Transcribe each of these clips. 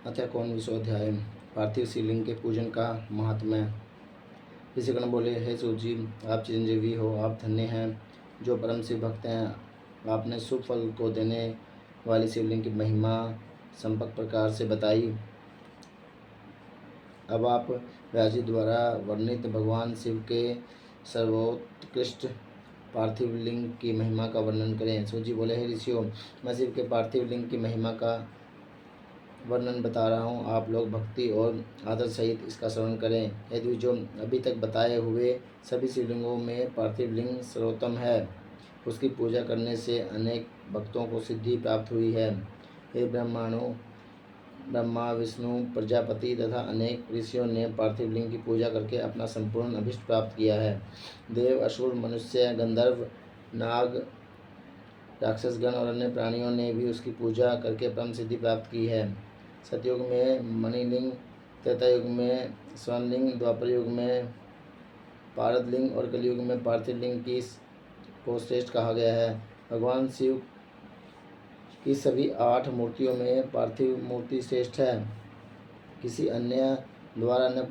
अतः 19वां अध्याय। पार्थिव शिवलिंग के पूजन का महात्म्य। ऋषिगण बोले, हे सूत जी, आप चिरंजीवी हो, आप धन्य हैं जो परम शिव भक्त हैं। आपने शुभ फल को देने वाली शिवलिंग की महिमा संपक प्रकार से बताई। अब आप व्यास जी द्वारा वर्णित भगवान शिव के सर्वोत्कृष्ट पार्थिव लिंग की महिमा का वर्णन करें। सूत जी बोले, हे ऋषियों, मैं शिव के पार्थिव लिंग की महिमा का वर्णन बता रहा हूँ। आप लोग भक्ति और आदर सहित इसका श्रवण करें। यदि जो अभी तक बताए हुए सभी शिवलिंगों में पार्थिव लिंग सर्वोत्तम है, उसकी पूजा करने से अनेक भक्तों को सिद्धि प्राप्त हुई है। हे ब्रह्माणों, ब्रह्मा, विष्णु, प्रजापति तथा अनेक ऋषियों ने पार्थिव लिंग की पूजा करके अपना संपूर्ण अभिष्ट प्राप्त किया है। देव, असुर, मनुष्य, गंधर्व, नाग, राक्षसगण और अन्य प्राणियों ने भी उसकी पूजा करके परम सिद्धि प्राप्त की है। सतयुग में मणिलिंग, त्रेता युग में स्वर्णलिंग, द्वापर युग में पारदलिंग और कलयुग में पार्थिव लिंग को श्रेष्ठ कहा गया है। भगवान शिव की सभी 8 मूर्तियों में पार्थिव मूर्ति श्रेष्ठ है। किसी अन्य द्वारा न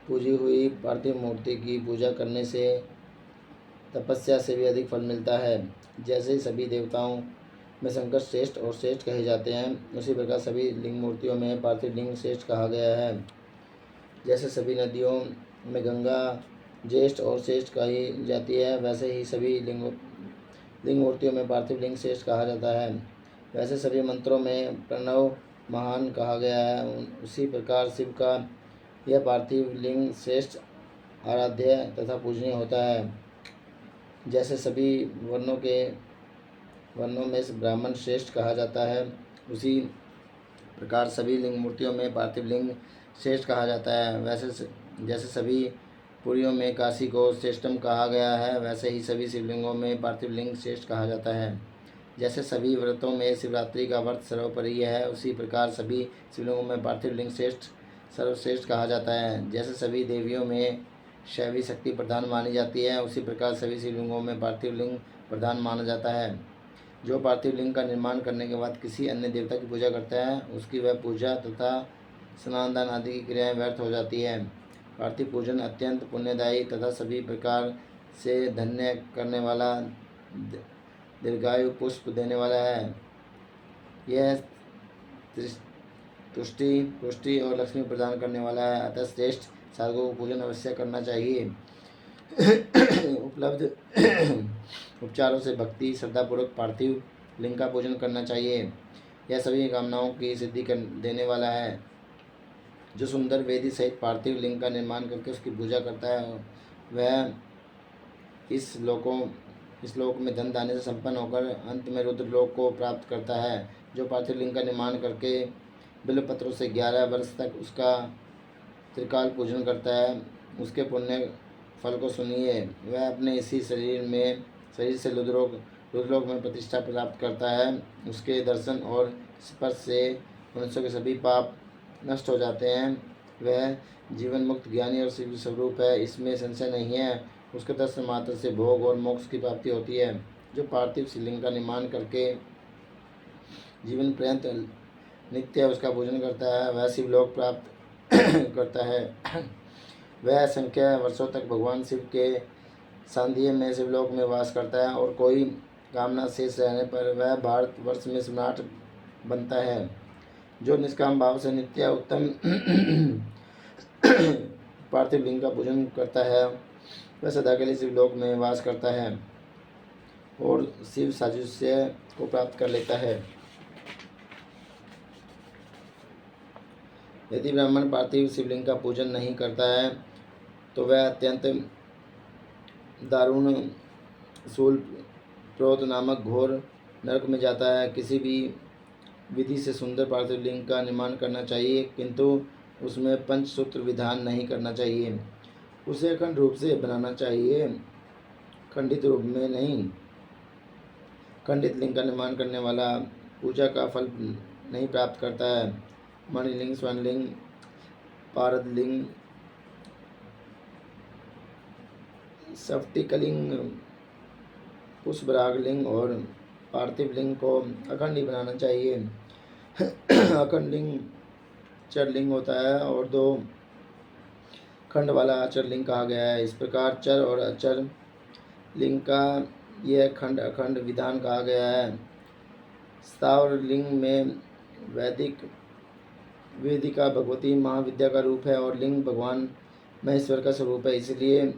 पूजी हुई पार्थिव मूर्ति की पूजा करने से तपस्या से भी अधिक फल मिलता है। जैसे सभी देवताओं में शंकर श्रेष्ठ और श्रेष्ठ कहे जाते हैं, उसी प्रकार सभी लिंग मूर्तियों में पार्थिव लिंग श्रेष्ठ कहा गया है। जैसे सभी नदियों में गंगा ज्येष्ठ और श्रेष्ठ कही जाती है, वैसे ही सभी लिंग मूर्तियों में पार्थिव लिंग श्रेष्ठ कहा जाता है। वैसे सभी मंत्रों में प्रणव महान कहा गया है, उसी प्रकार शिव का यह पार्थिव लिंग श्रेष्ठ, आराध्य तथा पूजनीय होता है। जैसे सभी वर्णों में से ब्राह्मण श्रेष्ठ कहा जाता है, उसी प्रकार सभी लिंग मूर्तियों में पार्थिव लिंग श्रेष्ठ कहा जाता है। जैसे सभी पुरियों में काशी को श्रेष्ठम कहा गया है, वैसे ही सभी शिवलिंगों में पार्थिव लिंग श्रेष्ठ कहा जाता है। जैसे सभी व्रतों में शिवरात्रि का व्रत सर्वोपरि है, उसी प्रकार सभी शिवलिंगों में पार्थिव लिंग सर्वश्रेष्ठ कहा जाता है। जैसे सभी देवियों में शैवी शक्ति प्रधान मानी जाती है, उसी प्रकार सभी शिवलिंगों में पार्थिव लिंग प्रधान माना जाता है। जो पार्थिव लिंग का निर्माण करने के बाद किसी अन्य देवता की पूजा करता है, उसकी वह पूजा तथा स्नान दान आदि की क्रियाएं व्यर्थ हो जाती है। पार्थिव पूजन अत्यंत पुण्यदायी तथा सभी प्रकार से धन्य करने वाला, दीर्घायु पुष्प देने वाला है। यह तुष्टि, पुष्टि और लक्ष्मी प्रदान करने वाला है। अतः श्रेष्ठ साधकों को पूजन अवश्य करना चाहिए। उपलब्ध उपचारों से भक्ति श्रद्धापूर्वक पार्थिव लिंग का पूजन करना चाहिए। यह सभी कामनाओं की सिद्धि देने वाला है। जो सुंदर वेदी सहित पार्थिव लिंग का निर्माण करके उसकी पूजा करता है, वह इस लोक में धन दाने से संपन्न होकर अंत में रुद्र लोक को प्राप्त करता है। जो पार्थिव लिंग का निर्माण करके बिल्वपत्रों से 11 वर्ष तक उसका त्रिकाल पूजन करता है, उसके पुण्य फल को सुनिए। वह अपने इसी शरीर से रुद्रलोक में प्रतिष्ठा प्राप्त करता है। उसके दर्शन और स्पर्श से मनुष्य के सभी पाप नष्ट हो जाते हैं। वह जीवन मुक्त ज्ञानी और शिव स्वरूप है, इसमें संशय नहीं है। उसके दर्शन मात्र से भोग और मोक्ष की प्राप्ति होती है। जो पार्थिव शिवलिंग का निर्माण करके जीवन पर्यंत नित्य उसका पूजन करता है, वह शिवलोक प्राप्त करता है। वह असंख्य वर्षों तक भगवान शिव के सानिध्य में शिवलोक में वास करता है और कोई कामना शेष रहने पर वह भारतवर्ष में सम्राट बनता है। जो निष्काम भाव से नित्य उत्तम पार्थिव लिंग का पूजन करता है, वह सदा के लिए शिवलोक में वास करता है और शिव साजुष्य को प्राप्त कर लेता है। यदि ब्राह्मण पार्थिव शिवलिंग का पूजन नहीं करता है, तो वह अत्यंत दारुण शूल प्रोत नामक घोर नरक में जाता है। किसी भी विधि से सुंदर पार्थिव लिंग का निर्माण करना चाहिए, किंतु उसमें पंचसूत्र विधान नहीं करना चाहिए। उसे अखंड रूप से बनाना चाहिए, खंडित रूप में नहीं। खंडित लिंग का निर्माण करने वाला पूजा का फल नहीं प्राप्त करता है। मणिलिंग, स्वर्णलिंग, पारदलिंग, स्फटिकलिंग, पुष्परागलिंग और पार्थिव लिंग को अखंड ही बनाना चाहिए। अखंड लिंग चर लिंग होता है और 2 खंड वाला अचर लिंग कहा गया है। इस प्रकार चर और अचर लिंग का यह खंड अखंड विधान कहा गया है। स्थावर लिंग में वेदिका भगवती महाविद्या का रूप है और लिंग भगवान महेश्वर का स्वरूप है। इसलिए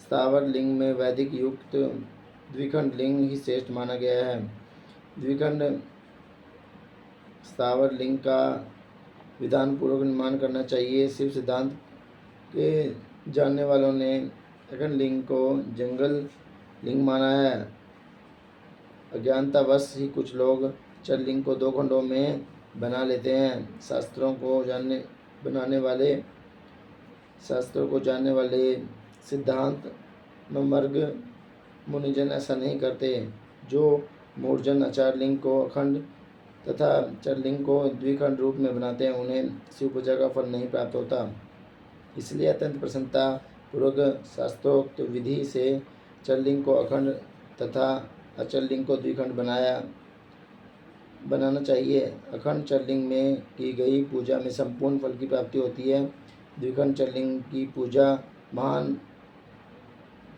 स्थावर लिंग में वैदिक युक्त द्विखंड लिंग ही श्रेष्ठ माना गया है। द्विखंड स्थावर लिंग का विधान पूर्वक निर्माण करना चाहिए। शिव सिद्धांत के जानने वालों ने अखंड लिंग को जंगल लिंग माना है। अज्ञानतावश ही कुछ लोग चर लिंग को 2 खंडों में बना लेते हैं। शास्त्रों को जानने वाले सिद्धांत मर्ग मुनिजन ऐसा नहीं करते। जो मूर्जन आचार लिंग को अखंड तथा चरलिंग को द्विखंड रूप में बनाते हैं उन्हें शिव पूजा का फल नहीं प्राप्त होता। इसलिए अत्यंत प्रसन्नता पूर्वक शास्त्रोक्त विधि से चरलिंग को अखंड तथा अचरलिंग को द्विखंड बनाना चाहिए। अखंड चरलिंग में की गई पूजा में संपूर्ण फल की प्राप्ति होती है। द्विखंड चरलिंग की पूजा महान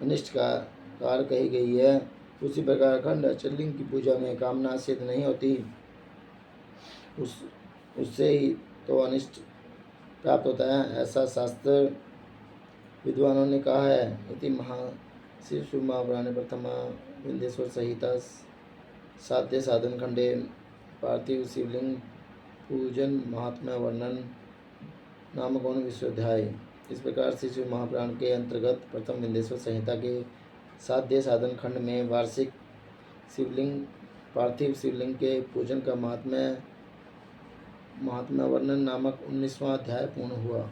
अनिष्टकार कही गई है। उसी प्रकार अखंड अचरलिंग की पूजा में कामना सिद्ध नहीं होती, उससे ही तो अनिष्ट प्राप्त होता है, ऐसा शास्त्र विद्वानों ने कहा है। इति शिव महापुराणे प्रथमा विंध्येश्वर संहिता साध्य साधन खंडे पार्थिव शिवलिंग पूजन महात्म्य वर्णन नामक 19वां अध्याय। इस प्रकार से शिव महापुराण के अंतर्गत प्रथम विंध्येश्वर संहिता के साध्य साधन खंड में वार्षिक पार्थिव शिवलिंग के पूजन का महात्म्य वर्णन नामक 19वां अध्याय पूर्ण हुआ।